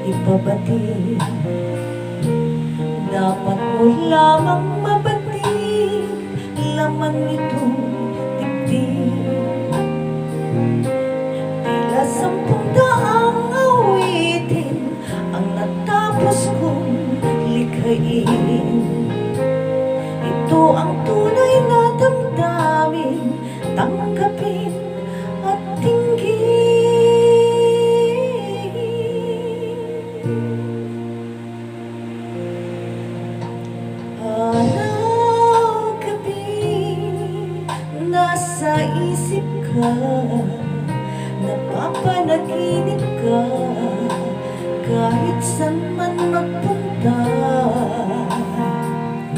ipabati. Dapat mo lamang mabati laman nitong dibdib. Tila 10,000 awitin ang natapos kong likhain. Ito ang tunay na damdamin, tanggapin at tinggin. Araw-gabi nasa isip ka, napapanaginip ka, kahit saan man magpunta.